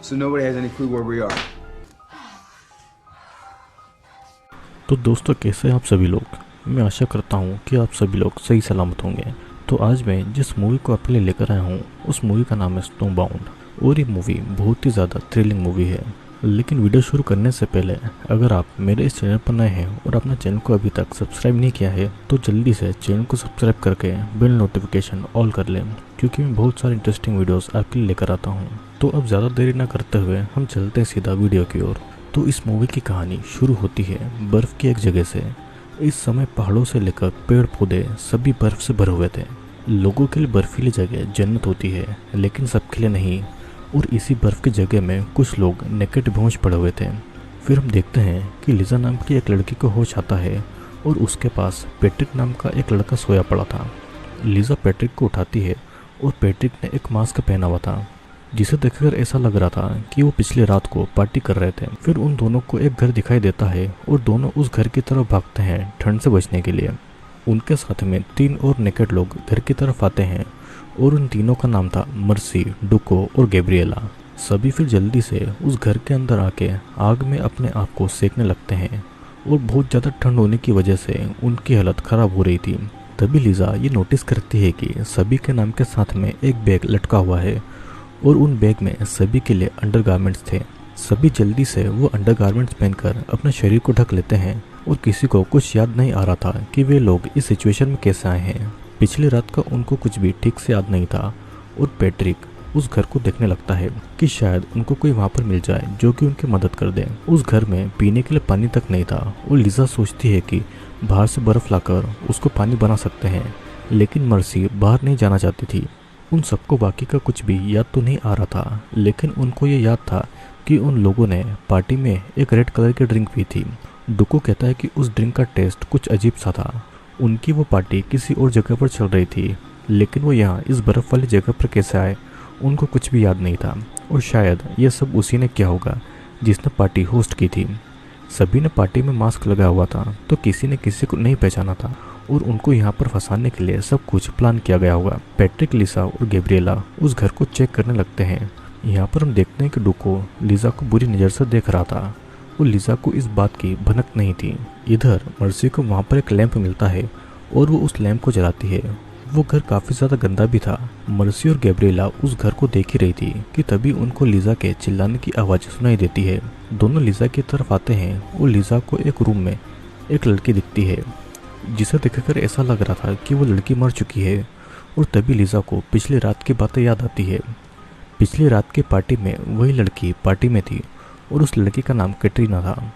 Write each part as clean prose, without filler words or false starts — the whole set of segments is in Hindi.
so nobody has any clue where we are. तो दोस्तों, कैसे हैं आप सभी लोग। मैं आशा करता हूँ कि आप सभी लोग सही सलामत होंगे। तो आज मैं जिस मूवी को आपके लिए लेकर आया हूँ उस मूवी का नाम है स्नोबाउंड, और ये मूवी बहुत ही ज़्यादा थ्रिलिंग मूवी है। लेकिन वीडियो शुरू करने से पहले अगर आप मेरे इस चैनल पर नए हैं और अपने चैनल को अभी तक सब्सक्राइब नहीं किया है तो जल्दी से चैनल को सब्सक्राइब करके बेल नोटिफिकेशन ऑल कर लें, क्योंकि मैं बहुत सारे इंटरेस्टिंग वीडियोस आपके लिए लेकर आता हूँ। तो अब ज़्यादा देरी ना करते हुए हम चलते हैं सीधा वीडियो की ओर। तो इस मूवी की कहानी शुरू होती है बर्फ़ की एक जगह से। इस समय पहाड़ों से लेकर पेड़ पौधे सभी बर्फ़ से भरे हुए थे। लोगों के लिए बर्फीली जगह जन्नत होती है, लेकिन सबके लिए नहीं। और इसी बर्फ़ की जगह में कुछ लोग नेकेड बेहोश पड़े हुए थे। फिर हम देखते हैं कि लिजा नाम की एक लड़की को होश आता है और उसके पास पैट्रिक नाम का एक लड़का सोया पड़ा था। लिजा पैट्रिक को उठाती है और पैट्रिक ने एक मास्क पहना हुआ था, जिसे देखकर ऐसा लग रहा था कि वो पिछली रात को पार्टी कर रहे थे। फिर उन दोनों को एक घर दिखाई देता है और दोनों उस घर की तरफ भागते हैं ठंड से बचने के लिए। उनके साथ में 3 और नेकेड लोग घर की तरफ आते हैं और उन तीनों का नाम था मर्सी, डुको और गैब्रिएला। सभी फिर जल्दी से उस घर के अंदर आके आग में अपने आप को सेकने लगते हैं और बहुत ज़्यादा ठंड होने की वजह से उनकी हालत ख़राब हो रही थी। तभी लिजा ये नोटिस करती है कि सभी के नाम के साथ में एक बैग लटका हुआ है और उन बैग में सभी के लिए अंडरगारमेंट्स थे। सभी जल्दी से वो अंडरगारमेंट्स पहनकर अपने शरीर को ढक लेते हैं और किसी को कुछ याद नहीं आ रहा था कि वे लोग इस सिचुएशन में कैसे आए हैं। पिछली रात का उनको कुछ भी ठीक से याद नहीं था और पैट्रिक उस घर को देखने लगता है कि शायद उनको कोई वहाँ पर मिल जाए जो कि उनकी मदद कर दे। उस घर में पीने के लिए पानी तक नहीं था और लिजा सोचती है कि बाहर से बर्फ़ लाकर उसको पानी बना सकते हैं, लेकिन मर्सी बाहर नहीं जाना चाहती थी। उन सबको बाकी का कुछ भी याद तो नहीं आ रहा था, लेकिन उनको ये याद था कि उन लोगों ने पार्टी में एक रेड कलर की ड्रिंक पी थी। डुको कहता है कि उस ड्रिंक का टेस्ट कुछ अजीब सा था। उनकी वो पार्टी किसी और जगह पर चल रही थी, लेकिन वो यहाँ इस बर्फ़ वाली जगह पर कैसे आए उनको कुछ भी याद नहीं था। और शायद ये सब उसी ने किया होगा जिसने पार्टी होस्ट की थी। सभी ने पार्टी में मास्क लगाया हुआ था, तो किसी ने किसी को नहीं पहचाना था और उनको यहाँ पर फंसाने के लिए सब कुछ प्लान किया गया होगा। पैट्रिक, लिसा और गैब्रिएला उस घर को चेक करने लगते हैं। यहाँ पर हम देखते हैं कि डुको लिजा को बुरी नज़र से देख रहा था और लिजा को इस बात की भनक नहीं थी। इधर मर्सी को वहाँ पर एक लैंप मिलता है और वो उस लैंप को जलाती है। वो घर काफ़ी ज़्यादा गंदा भी था। मर्सी और गैब्रिएला उस घर को देख ही रही थी कि तभी उनको लिजा के चिल्लाने की आवाज़ सुनाई देती है। दोनों लिजा की तरफ आते हैं और लिजा को एक रूम में एक लड़की दिखती है, जिसे देखकर ऐसा लग रहा था कि वो लड़की मर चुकी है। और तभी लिजा को पिछली रात की बातें याद आती है। पिछली रात की पार्टी में वही लड़की पार्टी में थी और उस लड़की का नाम कैटरीना था।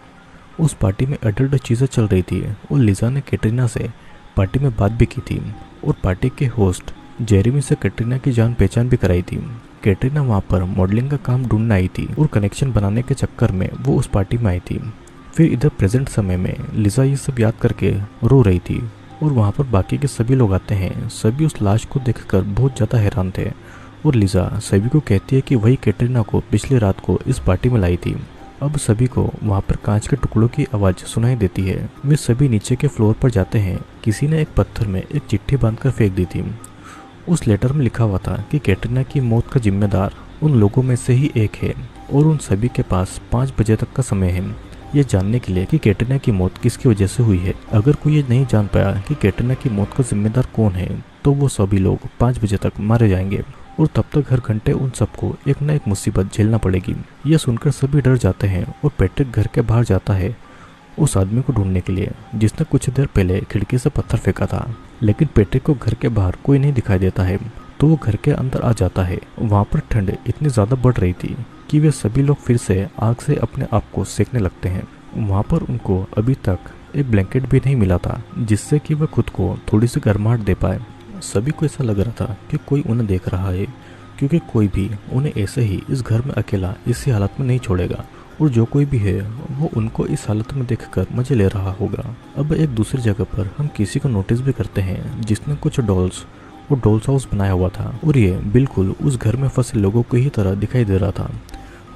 उस पार्टी में अडल्ट चीज़ें चल रही थी और लिजा ने कैटरीना से पार्टी में बात भी की थी और पार्टी के होस्ट जेरेमी से कैटरीना की जान पहचान भी कराई थी। कैटरीना वहाँ पर मॉडलिंग का काम ढूंढने आई थी और कनेक्शन बनाने के चक्कर में वो उस पार्टी में आई थी। फिर इधर प्रेजेंट समय में लिजा ये सब याद करके रो रही थी और वहाँ पर बाकी के सभी लोग आते हैं। सभी उस लाश को देखकर बहुत ज़्यादा हैरान थे और लिजा सभी को कहती है कि वही कैटरीना को पिछली रात को इस पार्टी में लाई थी। अब सभी को वहाँ पर कांच के टुकड़ों की आवाज़ सुनाई देती है। वे सभी नीचे के फ्लोर पर जाते हैं। किसी ने एक पत्थर में एक चिट्ठी बांधकर फेंक दी थी। उस लेटर में लिखा हुआ था कि कैटरीना की मौत का जिम्मेदार उन लोगों में से ही एक है और उन सभी के पास 5 बजे तक का समय है ये जानने के लिए कि कैटरीना की मौत किसकी वजह से हुई है। अगर कोई ये नहीं जान पाया कि कैटरीना की मौत का जिम्मेदार कौन है तो वो सभी लोग 5 बजे तक मारे जाएंगे और तब तक हर घंटे उन सबको एक न एक मुसीबत झेलना पड़ेगी। यह सुनकर सभी डर जाते हैं और पैट्रिक घर के बाहर जाता है उस आदमी को ढूंढने के लिए जिसने कुछ देर पहले खिड़की से पत्थर फेंका था। लेकिन पैट्रिक को घर के बाहर कोई नहीं दिखाई देता है, तो वो घर के अंदर आ जाता है। वहाँ पर ठंड इतनी ज़्यादा बढ़ रही थी कि वे सभी लोग फिर से आग से अपने आप को सेकने लगते हैं। वहाँ पर उनको अभी तक एक ब्लैंकेट भी नहीं मिला था जिससे कि वह खुद को थोड़ी सी गर्माहट दे पाए। सभी को ऐसा लग रहा था कि कोई उन्हें देख रहा है, क्योंकि कोई भी उन्हें ऐसे ही इस घर में अकेला इसी हालत में नहीं छोड़ेगा और जो कोई भी है वो उनको इस हालत में देखकर मजे ले रहा होगा। अब एक दूसरी जगह पर हम किसी को नोटिस भी करते हैं जिसने कुछ डॉल्स और डॉल्स हाउस बनाया हुआ था और ये बिल्कुल उस घर में फंसे लोगों की ही तरह दिखाई दे रहा था।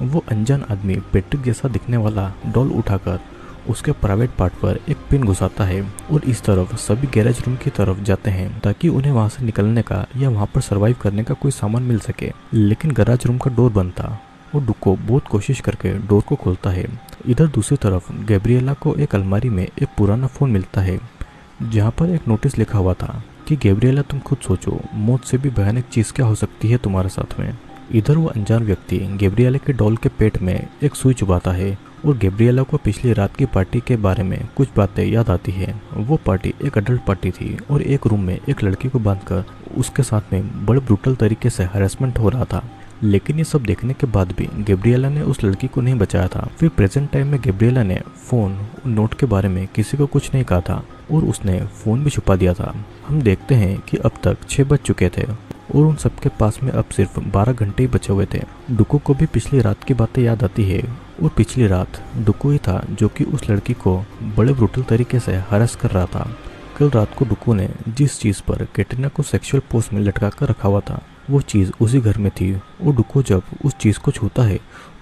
वो अनजान आदमी पैट्रिक जैसा दिखने वाला डॉल उठाकर उसके प्राइवेट पार्ट पर एक पिन घुसाता है और इस तरफ सभी गैरेज रूम की तरफ जाते हैं ताकि उन्हें वहां से निकलने का या वहां पर सरवाइव करने का कोई सामान मिल सके। लेकिन गैराज रूम का डोर बंद था और डुको बहुत कोशिश करके डोर को खोलता है। इधर दूसरी तरफ गैब्रिएला को एक अलमारी में एक पुराना फ़ोन मिलता है जहाँ पर एक नोटिस लिखा हुआ था कि गैब्रिएला तुम खुद सोचो, मौत से भी भयानक चीज़ क्या हो सकती है तुम्हारे साथ में। इधर वो अनजान व्यक्ति गैब्रिएला के डॉल के पेट में एक सुई चुभाता है और गैब्रिएला को पिछली रात की पार्टी के बारे में कुछ बातें याद आती है। वो पार्टी एक अडल्ट पार्टी थी और एक रूम में एक लड़की को बांधकर उसके साथ में बड़े ब्रूटल तरीके से हैरेसमेंट हो रहा था। लेकिन ये सब देखने के बाद भी गैब्रिएला ने उस लड़की को नहीं बचाया था। फिर प्रेजेंट टाइम में गैब्रिएला ने फ़ोन नोट के बारे में किसी को कुछ नहीं कहा था और उसने फ़ोन भी छुपा दिया था। हम देखते हैं कि अब तक 6 बज चुके थे और उन सबके पास में अब सिर्फ 12 घंटे ही बचे हुए थे। डुको को भी पिछली रात की बातें याद आती है और पिछली रात डुको ही था जो कि उस लड़की को बड़े ब्रूटल तरीके से हरास कर रहा था। कल रात को डुको ने जिस चीज़ पर कैटरीना को सेक्सुअल पोज में लटका कर रखा हुआ था वो चीज़ उसी घर में थी और डुको जब उस चीज़ को छूता है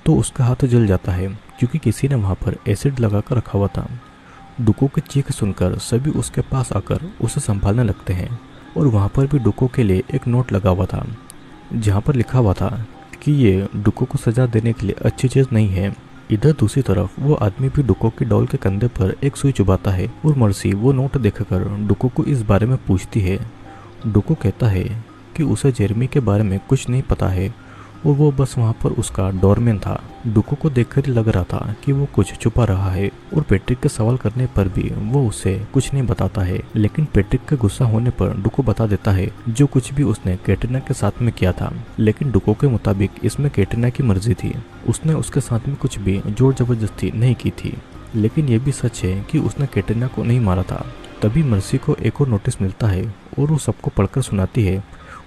तो उसका हाथ जल जाता है क्योंकि किसी ने वहाँ पर एसिड लगा कर रखा हुआ था। डुको की चीख सुनकर सभी उसके पास आकर उसे संभालने लगते हैं और वहाँ पर भी डुको के लिए एक नोट लगा हुआ था जहाँ पर लिखा हुआ था कि ये डुको को सजा देने के लिए अच्छी चीज़ नहीं है। इधर दूसरी तरफ वो आदमी भी डुको के डॉल के कंधे पर एक सुई चुभाता है और मर्सी वो नोट देखकर डुको को इस बारे में पूछती है। डुको कहता है कि उसे जेरेमी के बारे में कुछ नहीं पता है और वो बस वहाँ पर उसका डोरमैन था। डुको को देखकर ही लग रहा था कि वो कुछ छुपा रहा है और पैट्रिक के सवाल करने पर भी वो उसे कुछ नहीं बताता है। लेकिन पैट्रिक के गुस्सा होने पर डुको बता देता है जो कुछ भी उसने कैटरीना के साथ में किया था। लेकिन डुको के मुताबिक इसमें कैटरीना की मर्जी थी, उसने उसके साथ में कुछ भी जोर जबरदस्ती नहीं की थी। लेकिन ये भी सच है कि उसने कैटरीना को नहीं मारा था। तभी मर्सी को एक और नोटिस मिलता है और वो सबको पढ़कर सुनाती है।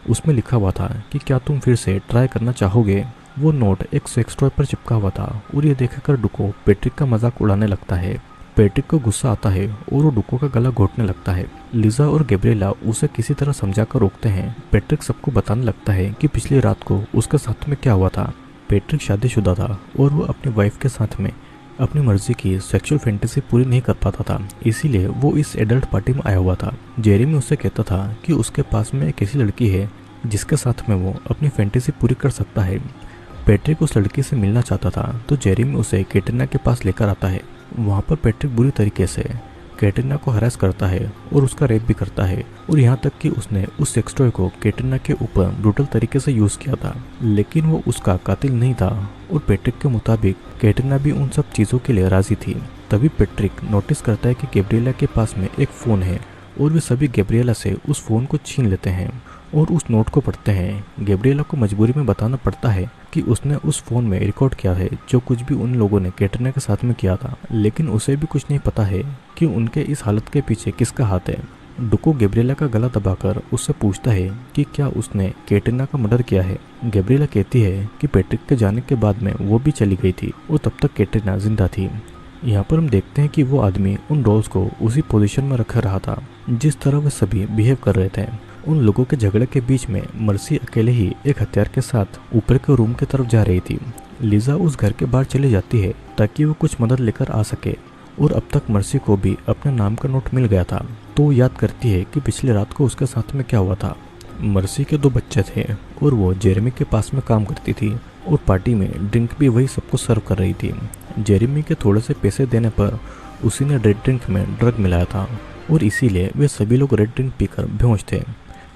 उसमें लिखा हुआ था कि क्या तुम फिर से ट्राई करना चाहोगे। वो नोट एक सेक्स टॉय पर चिपका हुआ था और ये देखकर डुको पैट्रिक का मजाक उड़ाने लगता है। पैट्रिक को गुस्सा आता है और वो डुको का गला घोटने लगता है। लिजा और गैब्रिएला उसे किसी तरह समझाकर रोकते हैं। पैट्रिक सबको बताने लगता है कि पिछली रात को उसके साथ में क्या हुआ था। पैट्रिक शादीशुदा था और वो अपनी वाइफ के साथ में अपनी मर्जी की सेक्सुअल फैंटेसी पूरी नहीं कर पाता था, इसीलिए वो इस एडल्ट पार्टी में आया हुआ था। जेरेमी उससे कहता था कि उसके पास में एक ऐसी लड़की है जिसके साथ में वो अपनी फैंटेसी पूरी कर सकता है। पैट्रिक उस लड़की से मिलना चाहता था तो जेरेमी उसे कैटरीना के पास लेकर आता है। वहाँ पर पैट्रिक बुरी तरीके से कैटरीना को हरास करता है और उसका रेप भी करता है और यहाँ तक कि उसने उस सेक्स टॉय को कैटरीना के ऊपर ब्रूटल तरीके से यूज़ किया था। लेकिन वो उसका कातिल नहीं था और पैट्रिक के मुताबिक कैटरीना भी उन सब चीज़ों के लिए राजी थी। तभी पैट्रिक नोटिस करता है कि गैब्रिएला के पास में एक फ़ोन है और वे सभी गैब्रिएला से उस फ़ोन को छीन लेते हैं और उस नोट को पढ़ते हैं। गैब्रिएला को मजबूरी में बताना पड़ता है कि उसने उस फ़ोन में रिकॉर्ड किया है जो कुछ भी उन लोगों ने कैटरीना के साथ में किया था, लेकिन उसे भी कुछ नहीं पता है कि उनके इस हालत के पीछे किसका हाथ है। डुको गैब्रिएला का गला दबाकर उससे पूछता है कि क्या उसने कैटरीना का मर्डर किया है। गैब्रिएला कहती है कि पैट्रिक के जाने के बाद में वो भी चली गई थी और तब तक कैटरीना जिंदा थी। यहाँ पर हम देखते हैं कि वो आदमी उन डॉल्स को उसी पोजीशन में रख रहा था जिस तरह वे सभी बिहेव कर रहे थे। उन लोगों के झगड़े के बीच में मर्सी अकेले ही एक हथियार के साथ ऊपर के रूम की तरफ जा रही थी। लिजा उस घर के बाहर चली जाती है ताकि वो कुछ मदद लेकर आ सके और अब तक मर्सी को भी अपने नाम का नोट मिल गया था तो याद करती है कि पिछली रात को उसके साथ में क्या हुआ था। मर्सी के 2 बच्चे थे और वो जेरेमी के पास में काम करती थी और पार्टी में ड्रिंक भी वही सबको सर्व कर रही थी। जेरेमी के थोड़े से पैसे देने पर उसी ने रेड ड्रिंक में ड्रग मिलाया था और इसीलिए वे सभी लोग रेड ड्रिंक पीकर बेहोश थे।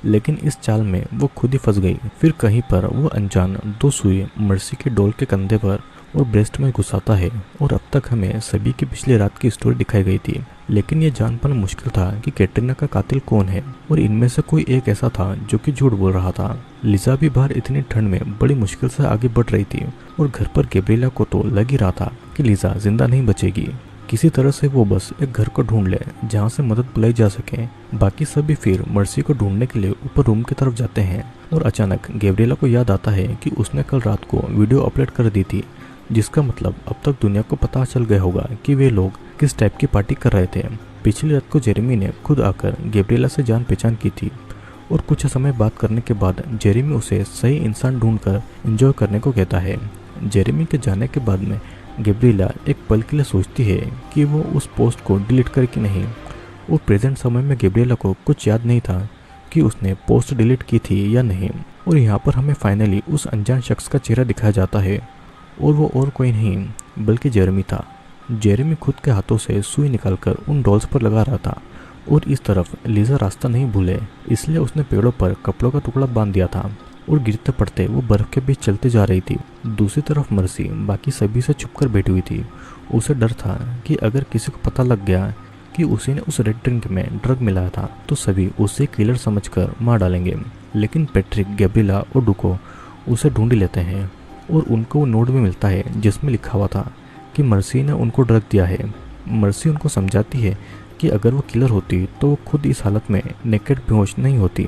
लेकिन इस चाल में वो खुद ही फंस गई। फिर कहीं पर वो अनजान 2 सुई मर्सी के डॉल के कंधे पर और ब्रेस्ट में घुसाता है और अब तक हमें सभी की पिछली रात की स्टोरी दिखाई गई थी। लेकिन ये जान पाना मुश्किल था कि कैटरीना का कातिल कौन है और इनमें से कोई एक ऐसा था जो कि झूठ बोल रहा था। लिजा भी बाहर इतनी ठंड में बड़ी मुश्किल से आगे बढ़ रही थी और घर पर गैब्रिएला को तो लग ही रहा था कि लिजा जिंदा नहीं बचेगी। किसी तरह से वो बस एक घर को ढूंढ ले जहाँ से मदद बुलाई जा सके। बाकी सभी फिर मर्सी को ढूंढने के लिए ऊपर रूम की तरफ जाते हैं और अचानक गैब्रिएला को याद आता है कि उसने कल रात को वीडियो अपलोड कर दी थी, जिसका मतलब अब तक दुनिया को पता चल गया होगा कि वे लोग किस टाइप की पार्टी कर रहे थे। पिछली रात को जेरेमी ने खुद आकर गैब्रिएला से जान पहचान की थी और कुछ समय बात करने के बाद जेरेमी उसे सही इंसान ढूंढकर एंजॉय करने को कहता है। जेरेमी के जाने के बाद में गैब्रिएला एक पल के लिए सोचती है कि वो उस पोस्ट को डिलीट करे कि नहीं और प्रेजेंट समय में गैब्रिएला को कुछ याद नहीं था कि उसने पोस्ट डिलीट की थी या नहीं। और यहाँ पर हमें फाइनली उस अनजान शख्स का चेहरा दिखाया जाता है और वो और कोई नहीं बल्कि जेरेमी था। जेरेमी खुद के हाथों से सुई निकालकर उन डॉल्स पर लगा रहा था और इस तरफ लीजा रास्ता नहीं भूले इसलिए उसने पेड़ों पर कपड़ों का टुकड़ा बांध दिया था और गिरते पड़ते वो बर्फ के बीच चलते जा रही थी। दूसरी तरफ मर्सी बाकी सभी से छुपकर बैठी हुई थी। उसे डर था कि अगर किसी को पता लग गया कि उसी ने उस रेड ड्रिंक में ड्रग मिलाया था तो सभी उसे किलर समझकर मार डालेंगे। लेकिन पैट्रिक, गैब्रिएला और डुको उसे ढूंढ लेते हैं और उनको वो नोट भी मिलता है जिसमें लिखा हुआ था कि मर्सी ने उनको ड्रग दिया है। मर्सी उनको समझाती है कि अगर वो किलर होती तो वो खुद इस हालत में नेकेड बेहोश नहीं होती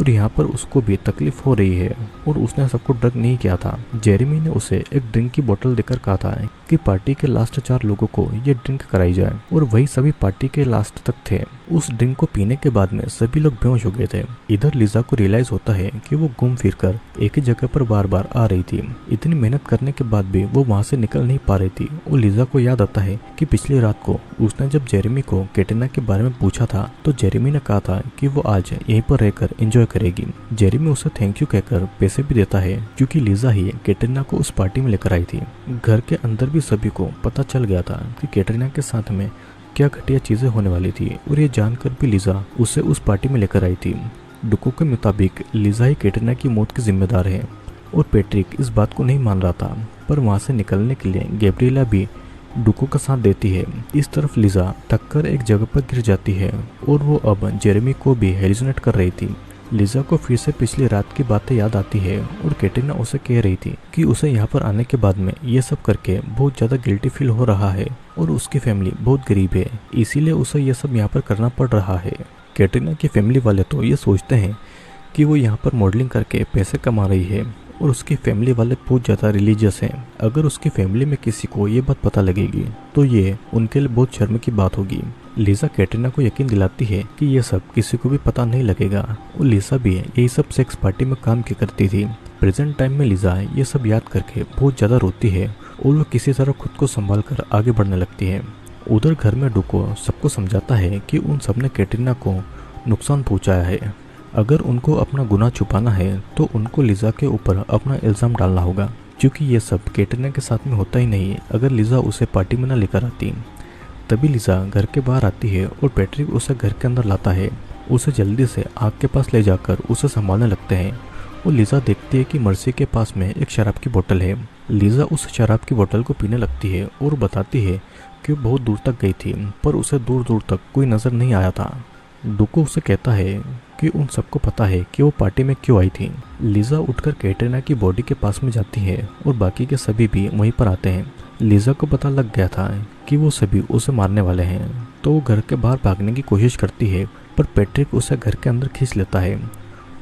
और यहाँ पर उसको भी तकलीफ हो रही है और उसने सबको ड्रग नहीं किया था। जेरेमी ने उसे एक ड्रिंक की बोतल देकर कहा था कि पार्टी के लास्ट 4 लोगों को ये ड्रिंक कराई जाए और वही सभी पार्टी के लास्ट तक थे। उस ड्रिंक को पीने के बाद में सभी लोग बेहोश हो गए थे। इधर लीजा को रियलाइज होता है कि वो घूम फिर कर एक ही जगह पर बार बार आ रही थी। इतनी मेहनत करने के बाद भी वो वहाँ से निकल नहीं पा रही थी और लीजा को याद आता है कि पिछली रात को उसने जब जेरेमी को कैटरीना के बारे में पूछा था तो जेरेमी ने कहा था कि वो आज यहीं पर रहकर एंजॉय करेगी। जेरेमी उसे थैंक यू कहकर पैसे भी देता है क्योंकि लीजा ही कैटरीना को उस पार्टी में लेकर आई थी। घर के अंदर भी सभी को पता चल गया था कि कैटरीना के साथ में क्या घटिया चीजें होने वाली थी और ये जानकर भी लीजा उसे उस पार्टी में लेकर आई थी। डुको के मुताबिक लीजा ही कैटरीना की मौत की जिम्मेदार है और पैट्रिक इस बात को नहीं मान रहा था, पर वहां से निकलने के लिए गैब्रिएला भी डुको का साथ देती है। इस तरफ लीजा थककर एक जगह पर गिर जाती है और वो अब जेरेमी को भी हेलिसिनेट कर रही थी। लीजा को फिर से पिछली रात की बातें याद आती है और कैटरीना उसे कह रही थी कि उसे यहाँ पर आने के बाद में ये सब करके बहुत ज़्यादा गिल्टी फील हो रहा है और उसकी फैमिली बहुत गरीब है, इसीलिए उसे ये सब यहाँ पर करना पड़ रहा है। कैटरीना की फैमिली वाले तो ये सोचते हैं कि वो यहाँ पर मॉडलिंग करके पैसे कमा रही है और उसकी फैमिली वाले बहुत ज़्यादा रिलीजियस हैं। अगर उसकी फैमिली में किसी को ये बात पता लगेगी तो ये उनके लिए बहुत शर्म की बात होगी। लीजा कैटरीना को यकीन दिलाती है कि ये सब किसी को भी पता नहीं लगेगा और लीजा भी यही सब सेक्स पार्टी में काम की करती थी। प्रेजेंट टाइम में लीजा ये सब याद करके बहुत ज़्यादा रोती है और वो किसी तरह खुद को संभाल कर आगे बढ़ने लगती है। उधर घर में डुको सबको समझाता है कि उन सब ने कैटरीना को नुकसान पहुँचाया है। अगर उनको अपना गुनाह छुपाना है तो उनको लीजा के ऊपर अपना इल्ज़ाम डालना होगा, क्योंकि ये सब कैटरीना के साथ में होता ही नहीं अगर लीजा उसे पार्टी में न लेकर आती। तभी लीजा घर के बाहर आती है और पैट्रिक उसे घर के अंदर लाता है। उसे जल्दी से आग के पास ले जाकर उसे संभालने लगते हैं और लीजा देखती है कि मर्सी के पास में एक शराब की बोतल है। लीजा उस शराब की बोतल को पीने लगती है और बताती है कि वो बहुत दूर तक गई थी पर उसे दूर दूर तक कोई नज़र नहीं आया था। डुको उसे कहता है कि उन सबको पता है कि वो पार्टी में क्यों आई थी। लीजा उठकर कैटरीना की बॉडी के पास में जाती है और बाकी के सभी भी वहीं पर आते हैं। लीजा को पता लग गया था कि वो सभी उसे मारने वाले हैं तो वो घर के बाहर भागने की कोशिश करती है, पर पैट्रिक उसे घर के अंदर खींच लेता है।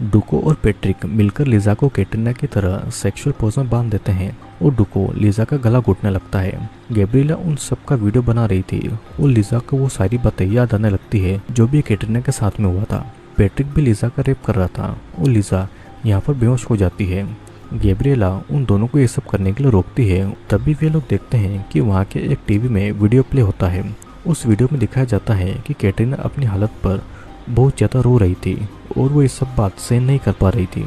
डुको और पैट्रिक मिलकर लीजा को कैटरीना की तरह सेक्सुअल पोज में बांध देते हैं और डुको लीजा का गला घोटने लगता है। गैब्रिएला उन सब का वीडियो बना रही थी और लीजा को वो सारी बातें याद आने लगती है जो भी कैटरीना के साथ में हुआ था। पैट्रिक भी लीजा का रेप कर रहा था और लीजा यहाँ पर बेहोश हो जाती है। गैब्रिएला उन दोनों को ये सब करने के लिए रोकती है। तभी वे लोग देखते हैं कि वहाँ के एक टीवी में वीडियो प्ले होता है। उस वीडियो में दिखाया जाता है कि कैटरीना अपनी हालत पर बहुत ज़्यादा रो रही थी और वो ये सब बात सहन नहीं कर पा रही थी।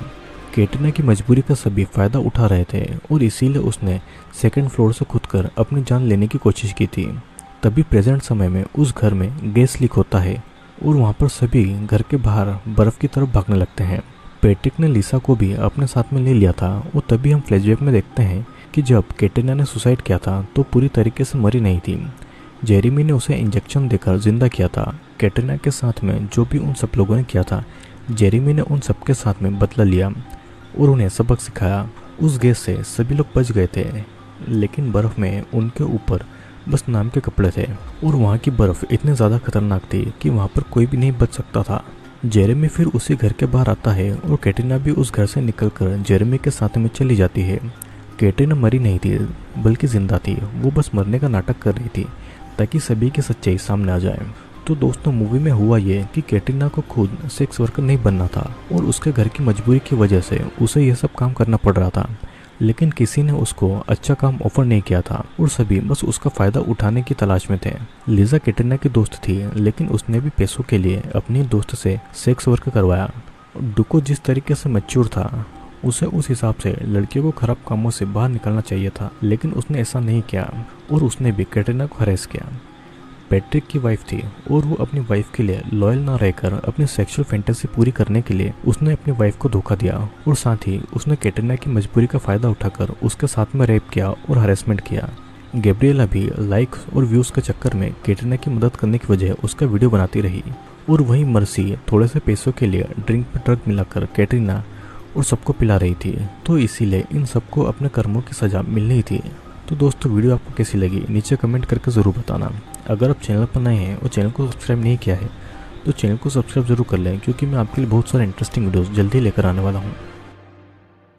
कैटरीना की मजबूरी का सभी फ़ायदा उठा रहे थे और इसीलिए उसने सेकंड फ्लोर से कूदकर अपनी जान लेने की कोशिश की थी। तभी प्रेजेंट समय में उस घर में गैस लीक होता है और वहाँ पर सभी घर के बाहर बर्फ़ की तरफ भागने लगते हैं। पैट्रिक ने लीसा को भी अपने साथ में ले लिया था और तभी हम फ्लैशबैक में देखते हैं कि जब कैटरीना ने सुसाइड किया था तो पूरी तरीके से मरी नहीं थी। जेरेमी ने उसे इंजेक्शन देकर जिंदा किया था। कैटरीना के साथ में जो भी उन सब लोगों ने किया था, जेरेमी ने उन सबके साथ में बदला लिया और उन्हें सबक सिखाया। उस गैस से सभी लोग बच गए थे, लेकिन बर्फ़ में उनके ऊपर बस नाम के कपड़े थे और वहाँ की बर्फ़ इतनी ज़्यादा खतरनाक थी कि वहाँ पर कोई भी नहीं बच सकता था। जेरेमी फिर उसी घर के बाहर आता है और कैटरीना भी उस घर से निकलकर जेरेमी के साथ में चली जाती है। कैटरीना मरी नहीं थी बल्कि जिंदा थी, वो बस मरने का नाटक कर रही थी ताकि सभी की सच्चाई सामने आ जाए। तो दोस्तों, मूवी में हुआ ये कि कैटरीना को खुद सेक्स वर्कर नहीं बनना था और उसके घर की मजबूरी की वजह से उसे यह सब काम करना पड़ रहा था, लेकिन किसी ने उसको अच्छा काम ऑफर नहीं किया था और सभी बस उसका फ़ायदा उठाने की तलाश में थे। लीजा कैटरीना की दोस्त थी, लेकिन उसने भी पैसों के लिए अपनी दोस्त से सेक्स वर्क करवाया। डुको जिस तरीके से मैच्योर था उसे उस हिसाब से लड़कियों को खराब कामों से बाहर निकालना चाहिए था, लेकिन उसने ऐसा नहीं किया और उसने भी कैटरीना को हरेस किया। पैट्रिक की वाइफ थी और वो अपनी वाइफ के लिए लॉयल ना रहकर अपनी सेक्सुअल फैंटेसी पूरी करने के लिए उसने अपनी वाइफ को धोखा दिया और साथ ही उसने कैटरीना की मजबूरी का फायदा उठाकर उसके साथ में रेप किया और हरेसमेंट किया। गैब्रिएला भी लाइक्स और व्यूज के चक्कर में कैटरीना की मदद करने की वजह उसका वीडियो बनाती रही और वहीं मर्सी थोड़े से पैसों के लिए ड्रिंक में ड्रग मिलाकर कैटरीना और सबको पिला रही थी। तो इसीलिए इन सबको अपने कर्मों की सजा मिलनी थी। तो दोस्तों वीडियो आपको कैसी लगी नीचे कमेंट करके ज़रूर बताना। अगर आप चैनल पर नए हैं और चैनल को सब्सक्राइब नहीं किया है तो चैनल को सब्सक्राइब जरूर कर लें, क्योंकि मैं आपके लिए बहुत सारे इंटरेस्टिंग वीडियोस जल्दी लेकर आने वाला हूँ।